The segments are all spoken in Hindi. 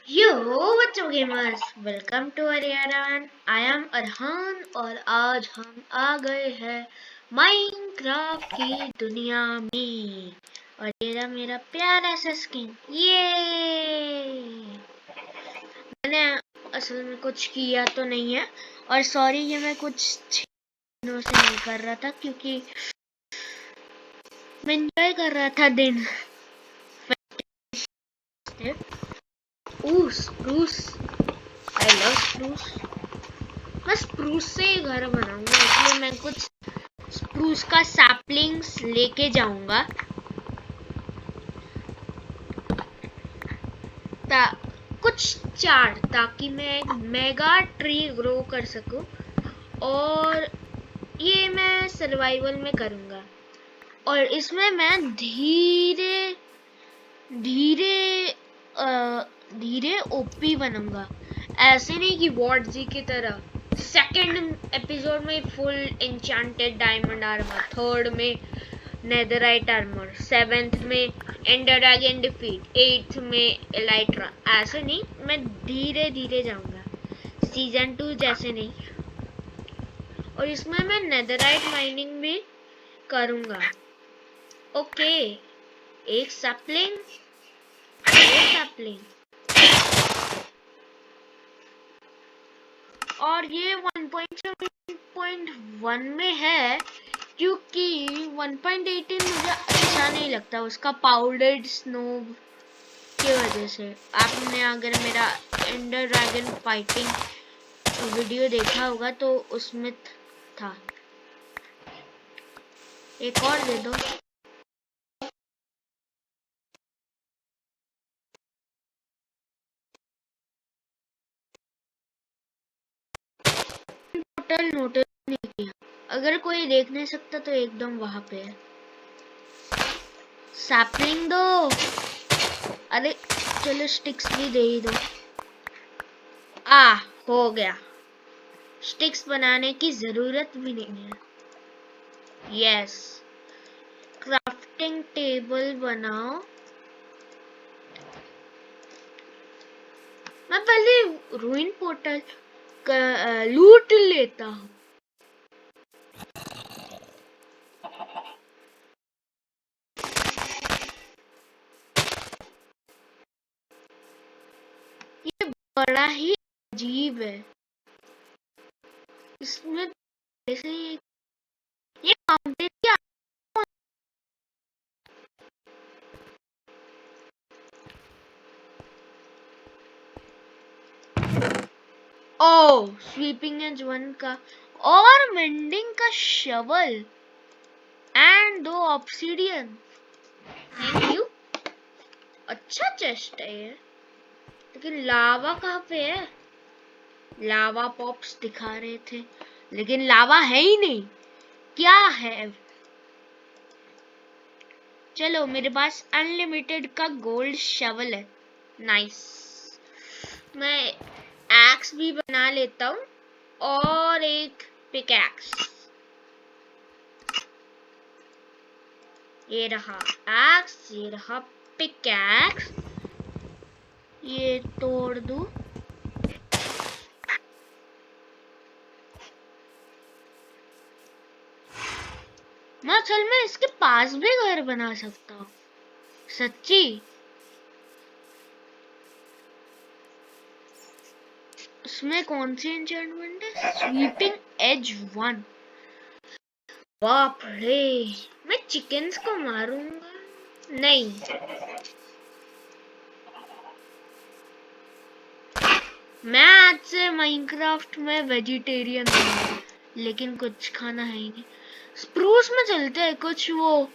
यो बच्चों gamers, welcome to Ariyan. I am Arhan और आज हम आ गए हैं माइनक्राफ्ट की दुनिया में। और ये रहा मेरा प्यारा सा स्किन। ये मैंने असल में कुछ किया तो नहीं है, और सॉरी ये मैं कुछ दिनों से नहीं कर रहा था क्योंकि मैं एंजॉय कर रहा था दिन। Spruce, I love spruce. मैं स्प्रूस से ही घर बनाऊंगा, इसलिए मैं कुछ स्प्रूस का सैपलिंग्स लेके जाऊंगा कुछ चार, ताकि मैं एक मेगा ट्री ग्रो कर सकूं। और ये मैं सर्वाइवल में करूंगा, और इसमें मैं धीरे धीरे धीरे ओपी बनूंगा। ऐसे नहीं कि वॉर्ड जी की तरह सेकंड एपिसोड में full enchanted diamond armour, third में नेदरराइट आर्मर, सेवेंथ में एंडर ड्रैगन डिफीट, एट्थ में एलाइट्रा। ऐसे नहीं, मैं धीरे धीरे जाऊंगा, सीजन 2 जैसे नहीं। और इसमें मैं नेदरराइट माइनिंग भी करूंगा। ओके, एक सैपलिंग, और ये 1.7.1 में है क्योंकि 1.18 मुझे अच्छा नहीं लगता उसका पाउडर्ड स्नो की वजह से। आपने अगर मेरा एंडर ड्रैगन फाइटिंग वीडियो देखा होगा तो उसमें था। एक और दे दो। टोटल नोटिस नहीं किया, अगर कोई देख नहीं सकता तो एकदम वहां पे है। सैपलिंग दो। अरे चलो स्टिक्स भी दे ही दो। हो गया। स्टिक्स बनाने की जरूरत भी नहीं है। यस, क्राफ्टिंग टेबल बनाओ। मैं पहले रूइन पोर्टल लूट लेता हूँ। ये बड़ा ही अजीब है। इसमें जैसे ये माउंटेन क्या। स्वीपिंग एज 1 का और मेंडिंग का shovel and 2 obsidian. Thank you. अच्छा चेस्ट है ये, लेकिन लावा कहाँ पे है? लावा पॉप्स दिखा रहे थे, लेकिन लावा है ही नहीं। क्या है? चलो, मेरे पास अनलिमिटेड का गोल्ड शवल है। नाइस। मैं एक्स भी बना लेता हूँ और एक पिकैक्स। ये रहा एक्स, ये रहा पिकैक्स। ये तोड़ दूं। मैं असल में इसके पास भी घर बना सकता हूँ, सच्ची। उसमें कौन सी एन्चेंटमेंट है? Sweeping edge 1। बाप रे, मैं चिकन्स को मारूंगा नहीं। मैं आज से माइनक्राफ्ट में वेजिटेरियन हूँ, लेकिन कुछ खाना है ही नहीं। स्प्रूस में चलते हैं, कुछ वो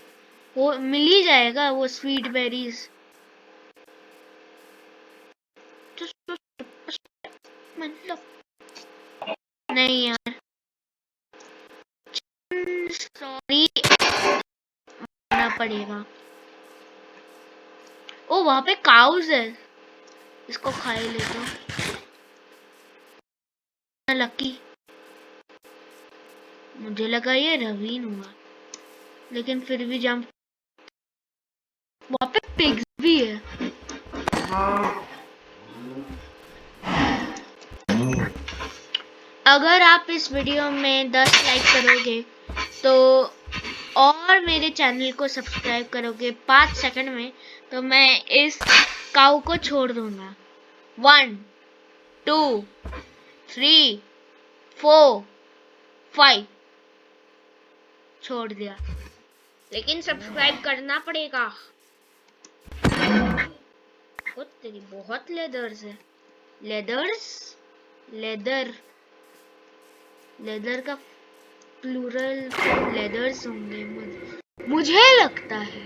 मिल ही जाएगा, वो स्वीट बेरीज। मतलब नहीं यार, सॉरी करना पड़ेगा। वहां पे काउज है, इसको खा ही लेता हूँ। लकी, मुझे लगा ये रवीन हुआ, लेकिन फिर भी जंप। वहां पे पिग्स भी है। अगर आप इस वीडियो में 10 लाइक करोगे तो और मेरे चैनल को सब्सक्राइब करोगे 5 सेकंड में, तो मैं इस काऊ को छोड़ दूंगा। 1 2 3 4 5 छोड़ दिया, लेकिन सब्सक्राइब करना पड़ेगा। तेरी बहुत लेदर्स है। लेदर का प्लूरल लेदर्स होंगे मुझे लगता है।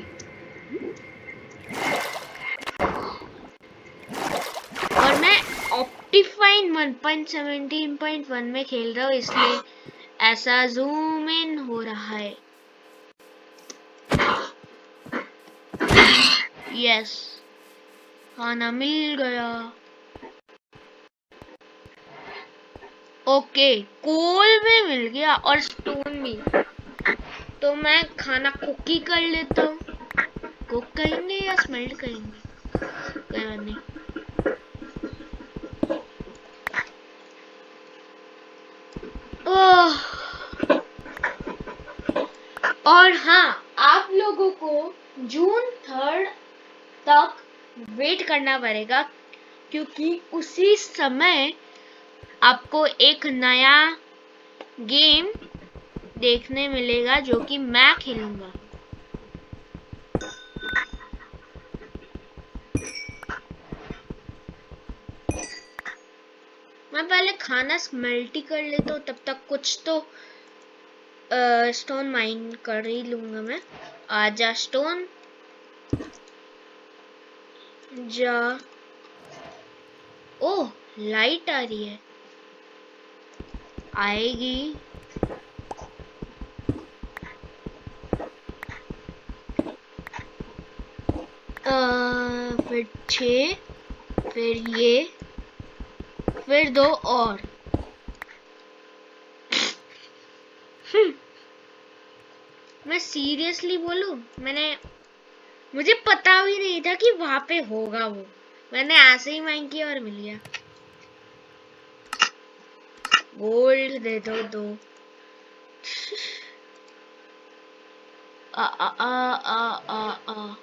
और मैं ऑप्टिफाइन 1.17.1 में खेल रहा हूँ, इसलिए ऐसा जूम इन हो रहा है। यस, खाना मिल गया। ओके, कोल भी मिल गया और स्टोन भी। तो मैं खाना कुक ही कर लेता हूँ। कुक करेंगे या स्मेल्ट करेंगे? कोई बात नहीं। और हाँ, आप लोगों को जून 3 तक वेट करना पड़ेगा, क्योंकि उसी समय आपको एक नया गेम देखने मिलेगा जो कि मैं खेलूंगा। मैं पहले खाना स्मेल्ट ही कर लेता हूँ, तब तक कुछ तो स्टोन माइन कर ही लूंगा मैं। आजा स्टोन जा। ओह, लाइट आ रही है। आएगी। फिर 6, फिर ये, फिर 2 और। मैं सीरियसली बोलूं, मुझे पता भी नहीं था कि वहां पे होगा वो। मैंने ऐसे ही माइंड किया और मिल गया। गोल्ड दे दो। आ आ आ आ आ आ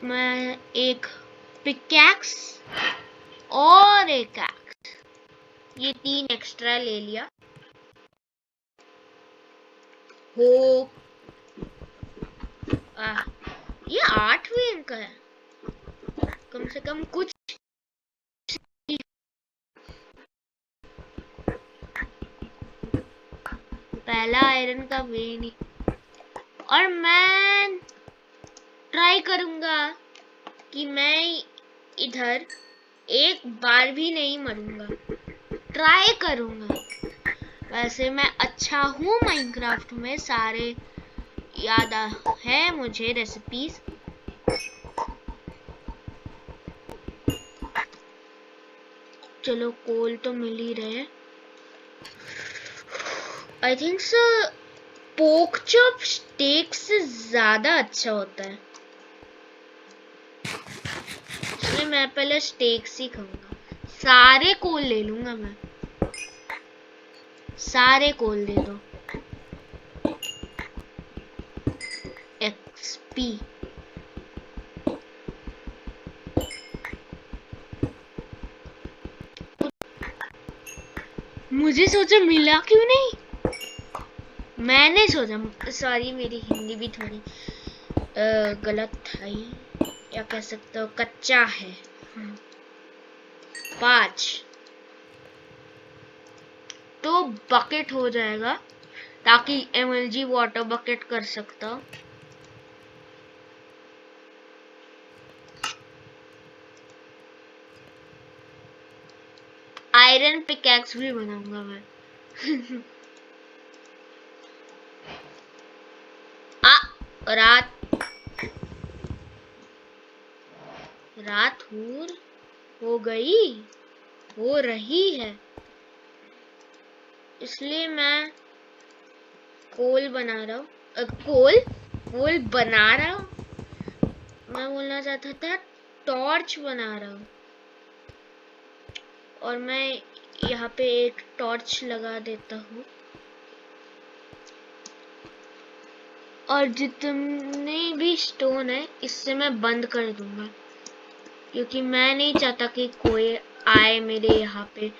मैं एक पिकैक्स और एक एक्स, ये 3 एक्स्ट्रा ले लिया। हो ये 8वीं अंक है। कम से कम कुछ। पहला आयरन का वे नहीं। और मैं ट्राई करूंगा कि मैं इधर एक बार भी नहीं मरूंगा। ट्राई करूंगा। वैसे मैं अच्छा हूँ माइनक्राफ्ट में, सारे याद है मुझे रेसिपीज। चलो, कोल तो मिल ही रहे। आई थिंक सो पोक चॉप स्टेक से ज्यादा अच्छा होता है, इसलिए मैं पहले स्टेक्स ही खाऊंगा। सारे कोल ले लूंगा मैं। सारे कोल दे दो। एक्सपी मुझे सोचा मिला क्यों नहीं। मैंने सोचा, सॉरी मेरी हिंदी भी थोड़ी गलत है, या कह सकते हो कच्चा है। 5 तो बकेट हो जाएगा, ताकि एमएलजी वाटर बकेट कर सकता हूँ। आयरन पिकैक्स भी बनाऊंगा मैं। रात हो गई, हो रही है, इसलिए मैं कोल बना रहा हूँ। कोल बना रहा हूँ। मैं बोलना चाहता था टॉर्च बना रहा हूँ, और मैं यहाँ पे एक टॉर्च लगा देता हूँ, और जितने भी स्टोन है इससे मैं बंद कर दूंगा, क्योंकि मैं नहीं चाहता कि कोई आए मेरे यहाँ पे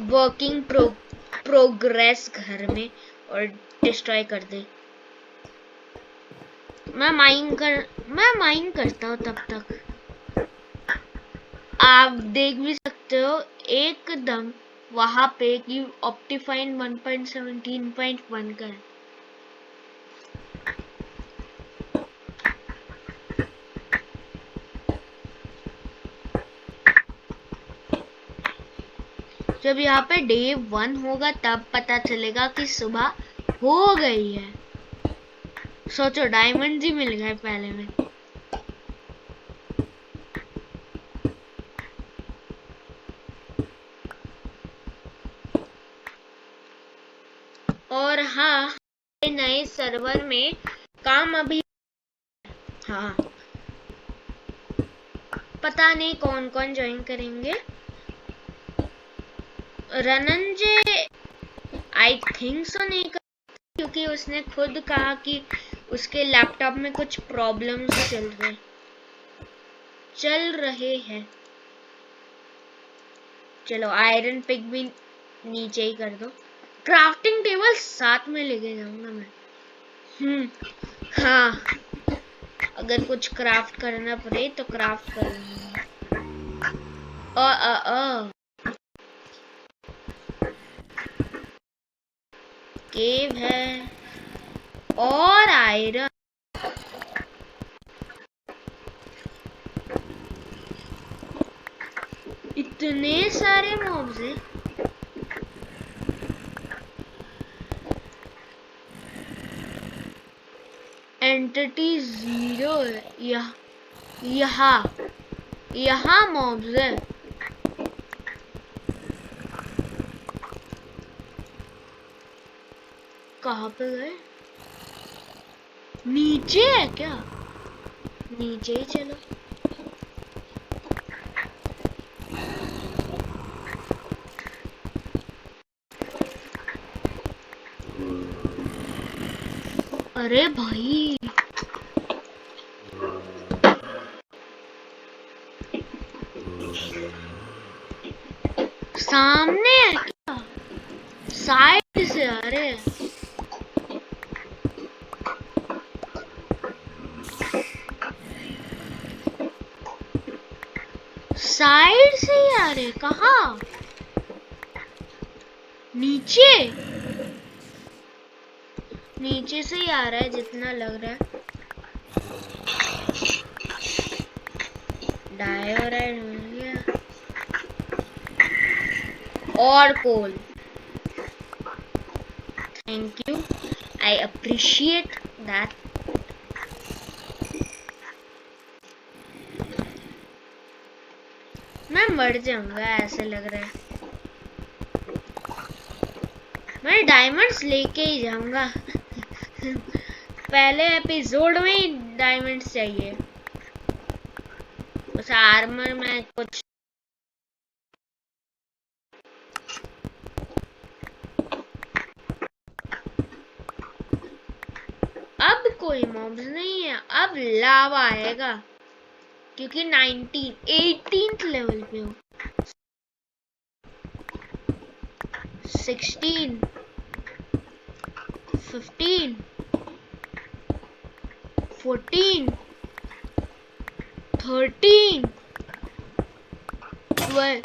वर्किंग प्रोग्रेस घर में और डिस्ट्रॉय कर दे। मैं माइन करता हूँ तब तक। आप देख भी सकते हो एकदम वहां पे कि ऑप्टिफाइन 1.17.1 का है। जब यहाँ पे डे 1 होगा तब पता चलेगा कि सुबह हो गई है। सोचो डायमंड ही मिल गए पहले में। और हाँ, नए सर्वर में काम अभी, हाँ पता नहीं कौन कौन ज्वाइन करेंगे। रनंजय आई थिंक सो नहीं कर, क्योंकि उसने खुद कहा कि उसके लैपटॉप में कुछ प्रॉब्लम्स चल रहे हैं। चलो आयरन पिक भी नीचे ही कर दो। क्राफ्टिंग टेबल साथ में लेके जाऊंगा मैं। हाँ, अगर कुछ क्राफ्ट करना पड़े तो क्राफ्ट कर लूंगा। केव है और आयरन, इतने सारे मॉब्स हैं। एंटिटी 0 है यहाँ मॉब्स है। कहाँ पे गए? नीचे है क्या? नीचे ही चलो। अरे भाई सामने है क्या? साइड से आ रहे हैं। साइड से ही आ रहे, कहाँ? नीचे नीचे से ही आ रहा है जितना लग रहा है। डायोराइड मिल गया और कोल, thank you, I appreciate that. मैं मर जाऊंगा ऐसे लग रहा है। मैं डायमंड्स लेके ही जाऊंगा। पहले एपिसोड में ही डायमंड्स चाहिए। उस आर्मर में कुछ अब कोई मॉब्स नहीं है, अब लावा आएगा, क्योंकि 18th लेवल पे हूँ। 16 15 14 13 12।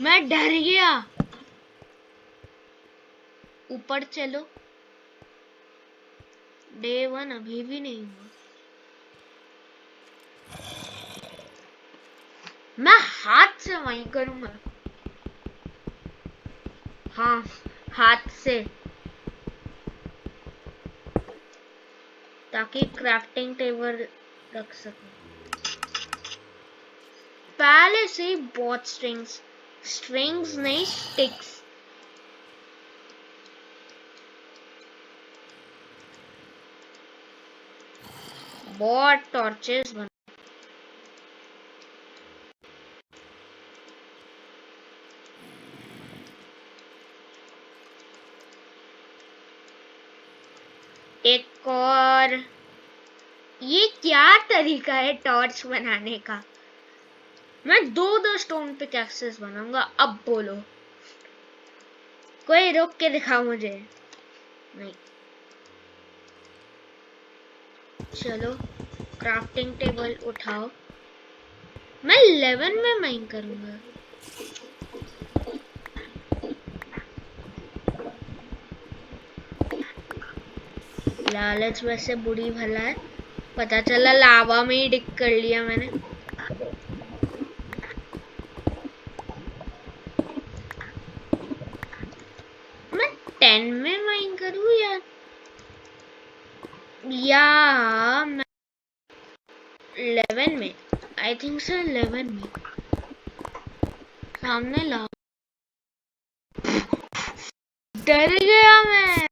मैं डर गया। ऊपर चलो, डे 1 अभी भी नहीं हुआ। मैं हाथ से वहीं करूंगा। हाँ, हाथ से, ताकि क्राफ्टिंग टेबल रख सकूं। पहले से ही बहुत स्ट्रिंग्स नहीं, स्टिक्स। बहुत टॉर्चेस बना। एक और, ये क्या तरीका है टॉर्च बनाने का? मैं दो स्टोन पे कैक्सेस बनाऊंगा। अब बोलो, कोई रोक के दिखाओ मुझे। नहीं, चलो क्राफ्टिंग टेबल उठाओ। मैं 11 में माइन करूंगा। लालच वैसे बुरी भला है। पता चला लावा में ही डिग कर लिया मैंने। मैं 10 में माइन करूँ या मैं 11 में? आई थिंक सर 11 में। सामने ला, डर गया मैं।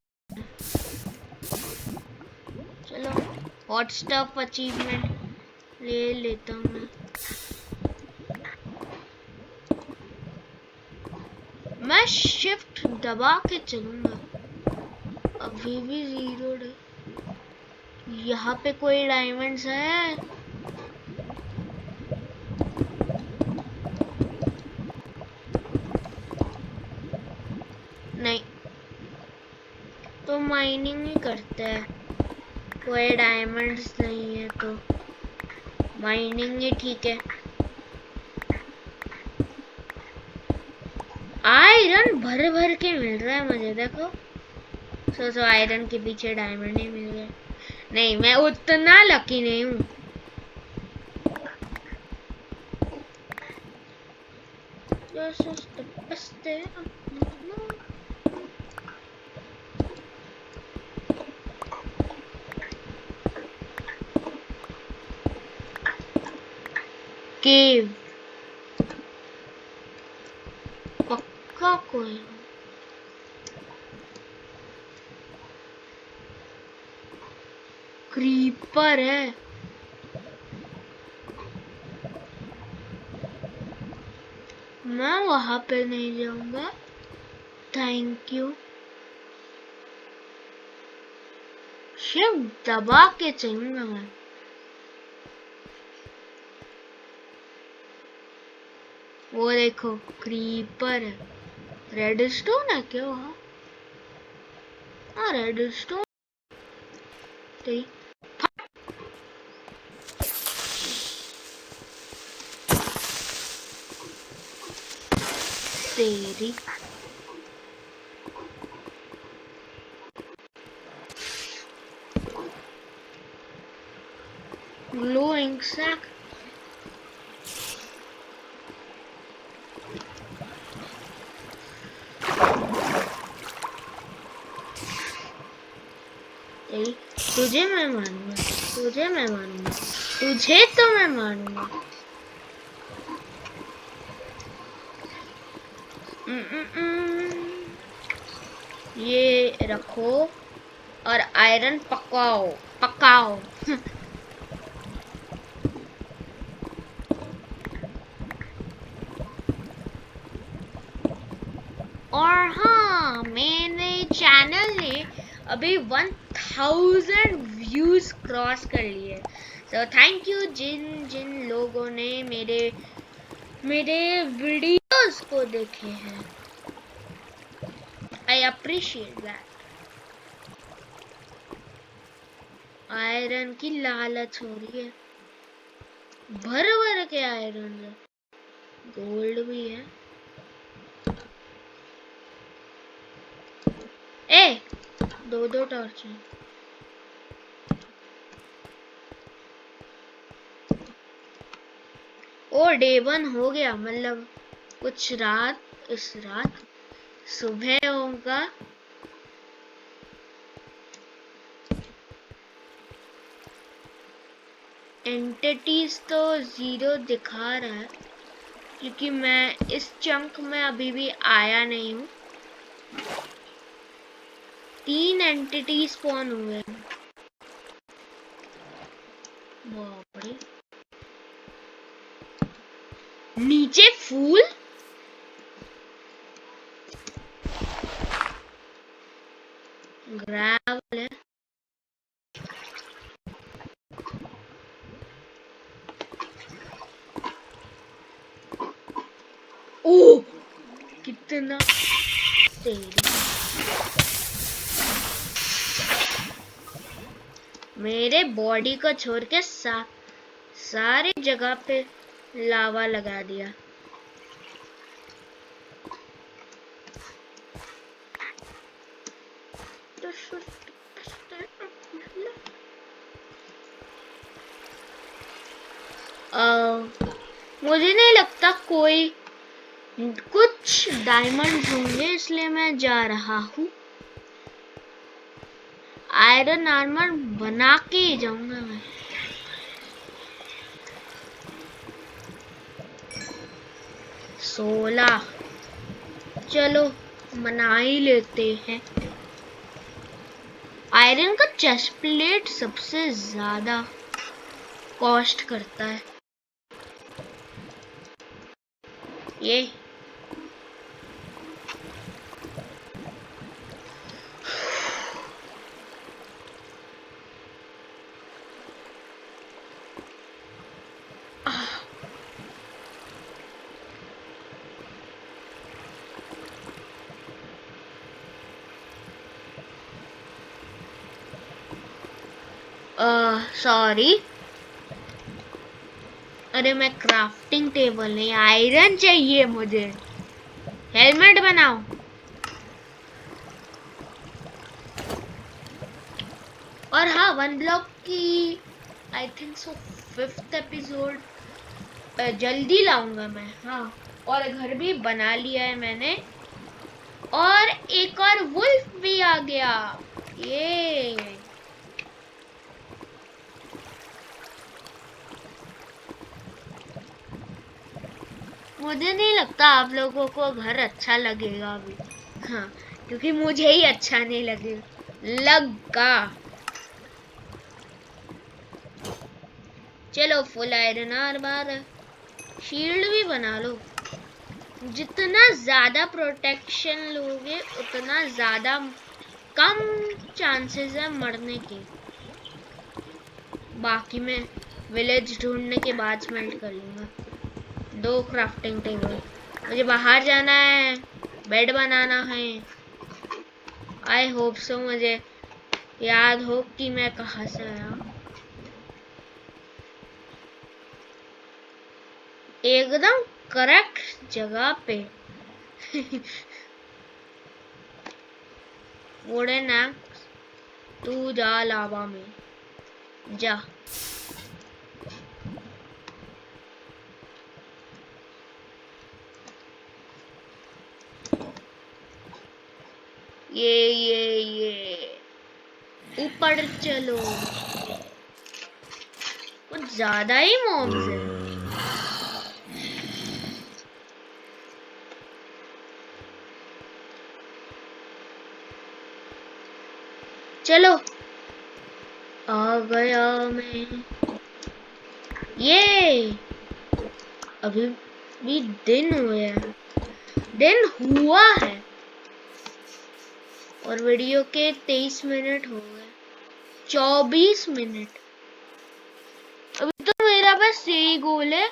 चलो हॉट स्टफ अचीवमेंट ले लेता हूँ मैं शिफ्ट दबा के चलूंगा। अभी भी 0 है। यहाँ पे कोई डायमंड्स है? नहीं, तो माइनिंग ही करते हैं। कोई डायमंड्स नहीं है तो माइनिंग ही ठीक है। आयरन भर भर के मिल रहा है मुझे, देखो। सो आयरन के पीछे डायमंड ही मिल गए। नहीं, मैं उतना लकी नहीं हूँ। केव पक्का कोई क्रीपर है। मैं वहां पे नहीं जाऊंगा, थैंक यू। शिफ्ट दबा के चलूंगा मैं। वो देखो क्रीपर है। रेडस्टोन है क्या वहाँ? हाँ रेडस्टोन। तेरी ग्लोइंग सैक। तुझे मैं मारूंगा, तुझे मैं मारूंगा, तुझे तो मैं मारूंगा। ये रखो और आयरन पकाओ पकाओ। और हाँ, मेरे चैनल ने अभी 1000 व्यूज क्रॉस कर लिए। सो थैंक यू जिन जिन लोगों ने मेरे वीडियोस को देखे हैं। आई अप्रिशिएट दैट। आयरन की लालच हो रही है। भर भर के आयरन है, गोल्ड भी है। ए, दो टॉर्च हैं। ओ डे 1 हो गया, मतलब कुछ रात, इस रात सुबह होगा। एंटिटीज तो 0 दिखा रहा है क्योंकि मैं इस चंक में अभी भी आया नहीं हूँ। 3 एंटिटी स्पॉन हुए। बाप रे, नीचे फूल, ग्रेवल है। ओ कितना तेरी, मेरे बॉडी को छोड़ के सारे जगह पे लावा लगा दिया। मुझे नहीं लगता कोई कुछ डायमंड होंगे, इसलिए मैं जा रहा हूँ। आयरन आर्मर बना के ही जाऊंगा मैं। सोलह, चलो बना ही लेते हैं। आयरन का चेस्ट प्लेट सबसे ज्यादा कॉस्ट करता है। ये सॉरी, अरे मैं क्राफ्टिंग टेबल नहीं, आयरन चाहिए मुझे। हेलमेट बनाओ। और हाँ, वन ब्लॉक की I think so 5th episode जल्दी लाऊंगा मैं। हाँ, और घर भी बना लिया है मैंने, और एक और वुल्फ भी आ गया। ये मुझे नहीं लगता आप लोगों को घर अच्छा लगेगा अभी। हाँ, क्योंकि मुझे ही अच्छा नहीं लगा। चलो फुल आयरन आर्मर, शील्ड भी बना लो। जितना ज्यादा प्रोटेक्शन लोगे उतना ज्यादा कम चांसेस है मरने के। बाकी मैं विलेज ढूंढने के बाद स्मेल्ट कर लूंगा। 2 क्राफ्टिंग टेबल, मुझे बाहर जाना है, बेड बनाना है। आई होप सो मुझे याद हो कि मैं कहाँ से आया। एकदम करेक्ट जगह पे। वुडन एक्स, तू जा लावा में जा। ये ऊपर चलो, कुछ ज्यादा ही मॉब्स है। चलो आ गया मैं। ये अभी भी दिन हुआ है और वीडियो के 23 मिनट हो गए। 24 मिनट। अभी तो मेरा बस यही गोल है,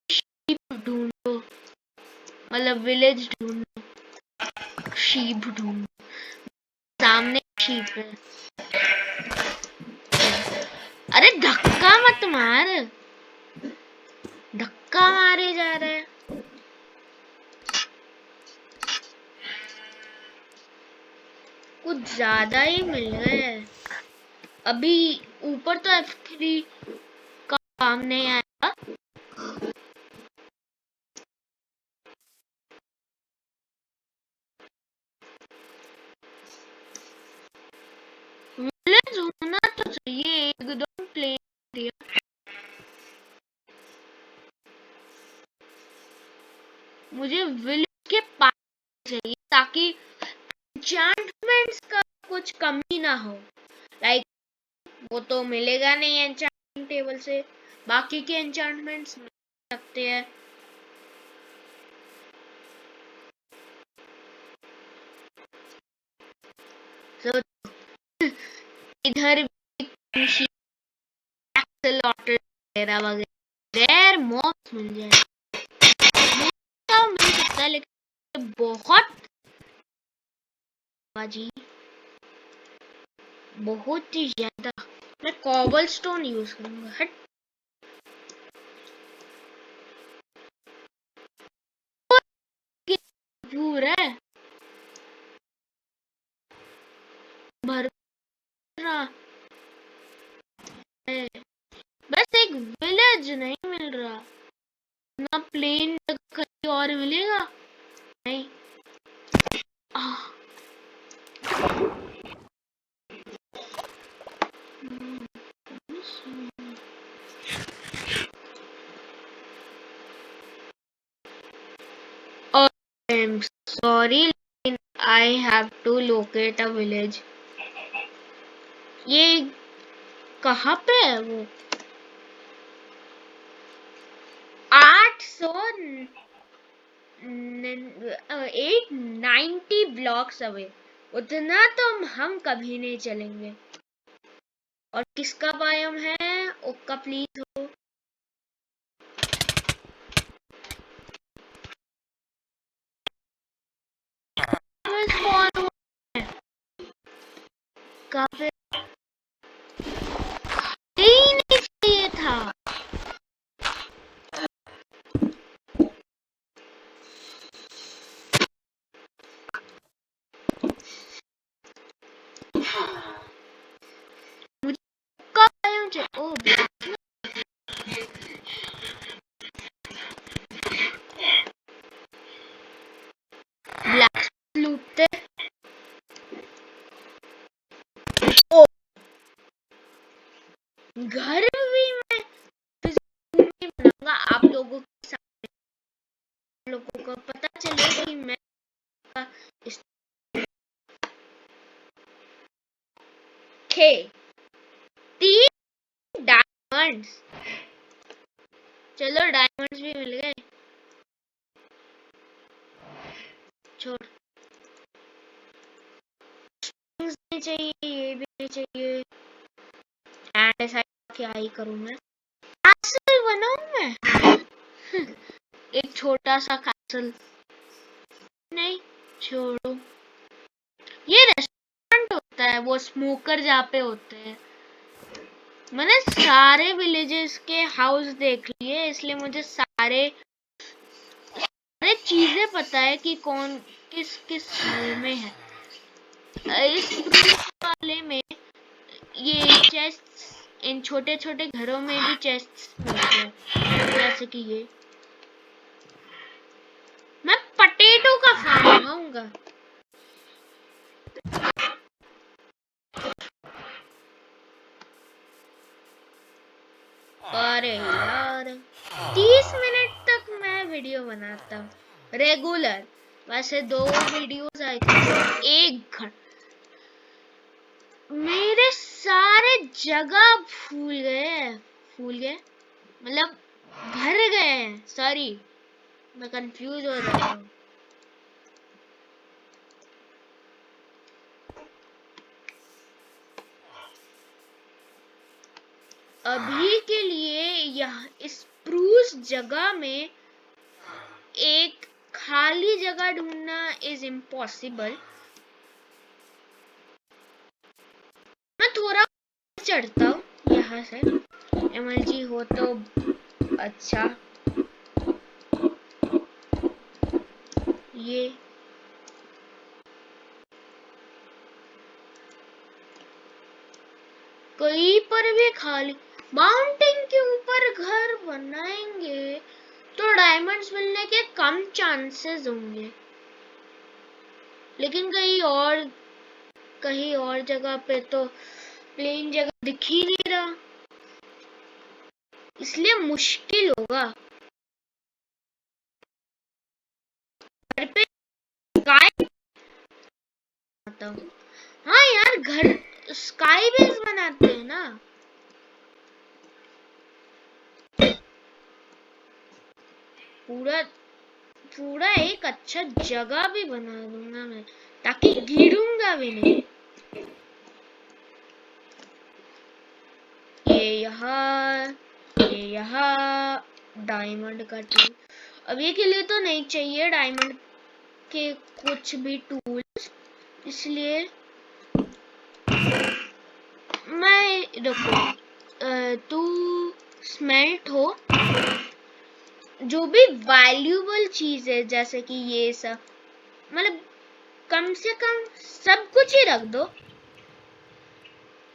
शीप ढूंढो, मतलब विलेज ढूंढो, शीप ढूंढो। सामने शीप है। अरे धक्का मत मार, धक्का मारे जा रहे हैं। कुछ ज्यादा ही मिल गए। अभी ऊपर तो F3 का काम नहीं आया। विलेज होना तो चाहिए, एकदम प्लेन दिया। मुझे विलेज के पास चाहिए ताकि एन्चेंटमेंट्स का कुछ कमी ना हो। लाइक वो तो मिलेगा नहीं एन्चेंटमेंट। टेबल से बाकी के एन्चेंटमेंट्स सकते हैं। तो इधर भी एक्सेलरेटर वगैरह वगैरह रेयर मॉब्स मिल जाए, मिल सकता है, लेकिन बहुत बाजी बहुत ही ज्यादा। मैं कॉबलस्टोन यूज करूंगा। हट, पूरा भर रहा है, बस एक विलेज नहीं मिल रहा ना। प्लेन कहीं और मिलेगा नहीं। आह, oh, I'm sorry, I have to locate a village. ये कहाँ पे है वो? 890 ब्लॉक्स अवे, उतना तो हम कभी नहीं चलेंगे। और किसका बायोम है? ओक्का प्लीज हो। कहाँ पे? नहीं चाहिए था। मुझे का बायोम चाहिए। ओ ब्लैक लूटते। ओ घर भी मैं बनाऊंगा, आप लोगों के साथ, लोगों को पता चले कि मैं इस 3 डायमंड्स, चलो डायमंड्स भी मिल गए। छोड़, नहीं चाहिए, ये भी नहीं चाहिए। एंड ऐसा क्या ही करूं मैं? कैसल बनाऊं मैं? एक छोटा सा कैसल। नहीं, छोड़ो। ये रेस्टोरेंट होता है, वो स्मोकर जहाँ पे होते हैं। मैंने सारे विलेजेस के हाउस देख लिए, इसलिए मुझे सारे चीजें पता है कि कौन किस किस घर में है। इस वाले में ये चेस्ट, इन छोटे छोटे घरों में भी चेस्ट मिलते हैं, जैसे कि ये। मैं पटेटो का फार्म लगाऊंगा। अरे यार, 30 मिनट तक मैं वीडियो बनाता हूँ रेगुलर। वैसे 2 वीडियोस आई थी, 1 घंटा। मेरे सारे जगह भूल गए मतलब भर गए हैं। सॉरी, मैं कंफ्यूज हो रहा हूँ। अभी के लिए यह इस स्प्रूस जगह में एक खाली जगह ढूंढना इज इम्पॉसिबल। मैं थोड़ा चढ़ता हूँ यहाँ से, एमएलजी हो तो अच्छा। ये कहीं पर भी खाली, माउंटेन के ऊपर घर बनाएंगे तो डायमंड्स मिलने के कम चांसेस होंगे, लेकिन कहीं और जगह पे तो प्लेन जगह दिख ही नहीं रहा, इसलिए मुश्किल होगा। घर पे स्काई, हाँ यार, घर स्काई बेस बनाते हैं ना। पूरा पूरा एक अच्छा जगह भी बना दूंगा मैं, ताकि गिरूंगा भी नहीं। ये यहाँ डायमंड का टूल अभी के लिए तो नहीं चाहिए, डायमंड के कुछ भी टूल्स, इसलिए मैं देखो तू स्मेल्ट हो, जो भी वैल्यूबल चीज है जैसे कि ये सब, मतलब कम से कम सब कुछ ही रख दो,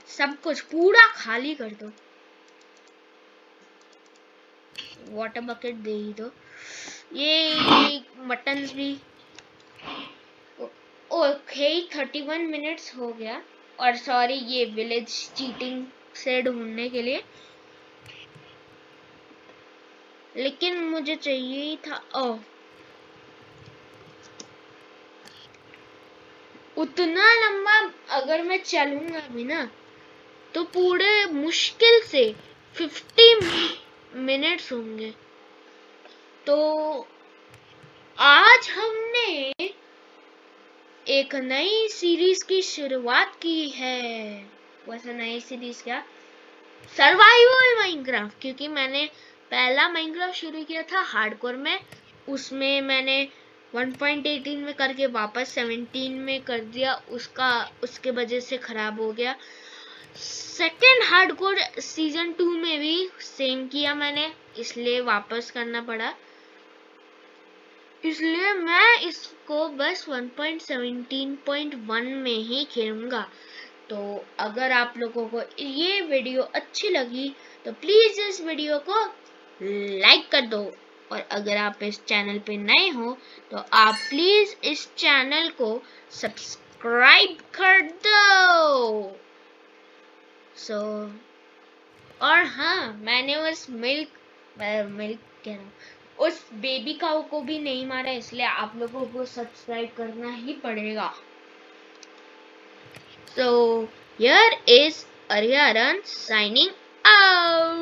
सब कुछ पूरा खाली कर दो। वाटर बकेट दे ही दो। ये मटन्स भी ओके। 31 मिनट्स हो गया। और सॉरी ये विलेज चीटिंग से ढूंढने के लिए, लेकिन मुझे चाहिए ही था। ओह, उतना लंबा अगर मैं चलूंगा भी ना तो पूरे मुश्किल से 50 मिनट्स होंगे। तो आज हमने एक नई सीरीज की शुरुआत की है। वैसे नई सीरीज क्या, सर्वाइवल माइनक्राफ्ट, क्योंकि मैंने पहला माइनक्राफ्ट शुरू किया था हार्डकोर में, उसमें मैंने 1.18 में करके वापस 17 में कर दिया, उसके वजह से खराब हो गया। सेकेंड हार्डकोर सीजन 2 में भी सेम किया मैंने, इसलिए वापस करना पड़ा। इसलिए मैं इसको बस 1.17.1 में ही खेलूंगा। तो अगर आप लोगों को ये वीडियो अच्छी लगी तो प्लीज इस वीडियो को लाइक कर दो, और अगर आप इस चैनल पे नए हो तो आप प्लीज इस चैनल को सब्सक्राइब कर दो। और हाँ, मैंने उस मिल्क कह रहा हूँ, उस बेबी काऊ को भी नहीं मारा, इसलिए आप लोगों को सब्सक्राइब करना ही पड़ेगा। So here is Aryaran signing out.